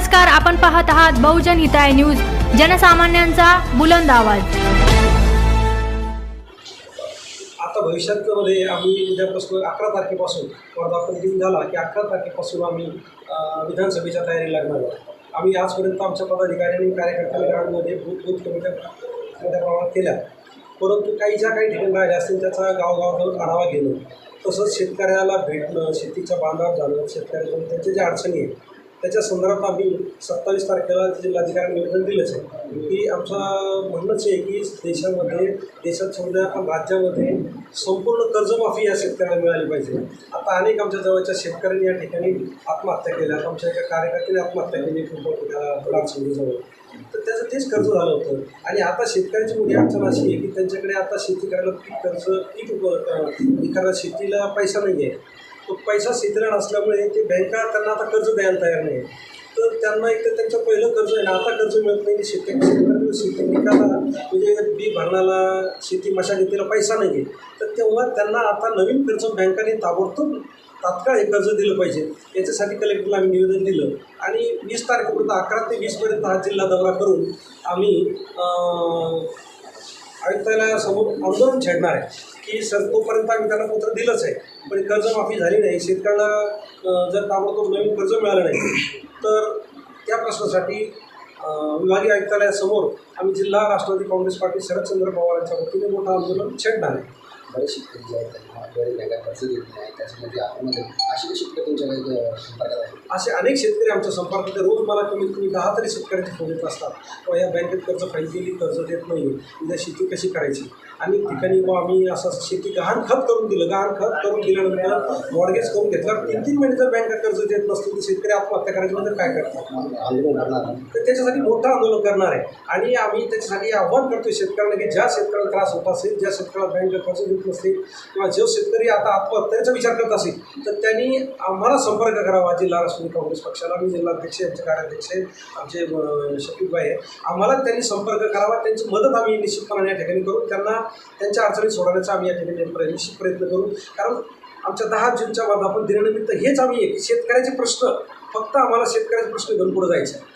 नमस्कार, आपण पाहत आहात बहुजन हिताय न्यूज, जनसामान्यांचा बुलंद आवाज। आता भविष्यामध्ये आम्ही उद्यापासून 11 तारखेपासून वर्धापन दिन झाला की 11 तारखेपासून आम्ही विधानसभेच्या तयारी लागणार आहोत। आम्ही आजपर्यंत आमच्या पदाधिकाऱ्यांनी कार्यकर्त्यांनी ग्राउंडमध्ये बूथ कमिट्या मोठ्या प्रमाणात केल्या, परंतु काही ठिकाणी राहिल्या असतील त्याचा गावगाव जाऊन आढावा घेणं, तसंच शेतकऱ्याला भेटणं, शेतीच्या बांधावर जाणं, शेतकऱ्यांकडून त्यांच्या ज्या अडचणी आहेत त्याच्या संदर्भात आम्ही 27 तारखेला जिल्हाधिकारी निवेदन दिलंच आहे की आमचं म्हणणंच आहे की देशात समजा राज्यामध्ये संपूर्ण कर्जमाफी या शेतकऱ्यांना मिळाली पाहिजे। आता अनेक आमच्या जवळच्या शेतकऱ्यांनी या ठिकाणी आत्महत्या केल्या, आमच्या एका कार्यकर्त्याने आत्महत्या केली लालसंगीजवळ, तर त्याचं तेच कर्ज झालं होतं। आणि आता शेतकऱ्याची मोठी अडचण अशी आहे की त्यांच्याकडे आता शेती करायला पीक शेतीला पैसा नाही आहे, तो पैसा शेतीला नसल्यामुळे ते बँका त्यांना आता कर्ज द्यायला तयार नाही, तर त्यांना एक तर त्यांचं पहिलं कर्ज आहे ना आता कर्ज मिळत नाही। शेतकरी शेती पिकाला म्हणजे बी भरणाला शेती मशागतीला पैसा नाही आहे, तर तेव्हा त्यांना आता नवीन कर्ज बँकांनी तात्काळ हे कर्ज दिलं पाहिजे। याच्यासाठी कलेक्टरला आम्ही निवेदन दिलं आणि 20 तारखेपर्यंत 11 ते 20पर्यंत हा जिल्हा दौरा करून आम्ही आयुक्तालयासमोर आंदोलन छेडणार आहे की सर तोपर्यंत आम्ही त्यांना पत्र दिलंच आहे, पण कर्जमाफी झाली नाही, शेतकऱ्याला जर ताबडतोब नवीन कर्ज मिळालं नाही तर त्या प्रश्नासाठी विभागीय आयुक्तालयासमोर आम्ही जिल्हा राष्ट्रवादी काँग्रेस पार्टी शरदचंद्र पवारांच्या वतीने मोठं आंदोलन छेडणार आहे। बरेच शेतकरी जे आहेत त्यांना बरेच बँका कर्ज देत नाही, त्याच्यामध्ये आतमध्ये असे शेतकरी तुमच्या संपर्कात आहेत? असे अनेक शेतकरी आमच्या संपर्कात रोज मला कमीत कमी 10 तरी शेतकऱ्याचे फोन येत असतात किंवा या बँकेत कर्ज फाईल केली, कर्ज देत नाही, उद्या शेती कशी करायची। आणि ठिकाणी मग आम्ही असं शेती गहाण खत करून दिल्यानंतर मॉर्गेज करून घेतल्यावर 3-3 महिने जर बँका कर्ज देत नसतील तर शेतकरी आत्महत्या करायची म्हणजे काय करतात, आंदोलन करणार, तर त्याच्यासाठी मोठं आंदोलन करणार आहे। आणि आम्ही त्याच्यासाठी आव्हान करतोय शेतकऱ्यांना की ज्या शेतकऱ्याला त्रास होत असेल, ज्या शेतकऱ्याला बँक कर्ज देत नसतील किंवा जो शेतकरी आता आत्महत्याचा विचार करत असेल तर त्यांनी आम्हाला संपर्क करावा। जिल्हा राष्ट्रवादी काँग्रेस पक्षाला मी जिल्हाध्यक्ष, यांचे कार्याध्यक्ष आमचे शफीकभाई आहे, आम्हाला त्यांनी संपर्क करावा, त्यांची मदत आम्ही निश्चितपणे या ठिकाणी करू, त्यांना त्यांच्या अडचणी सोडवण्याचा आम्ही या ठिकाणी निश्चित प्रयत्न करू। कारण आमच्या 10 जूनच्या वर्धापन दिनानिमित्त हेच आम्ही शेतकऱ्याचे प्रश्न, फक्त आम्हाला शेतकऱ्याचे प्रश्न घेऊन पुढे जायचे आहे।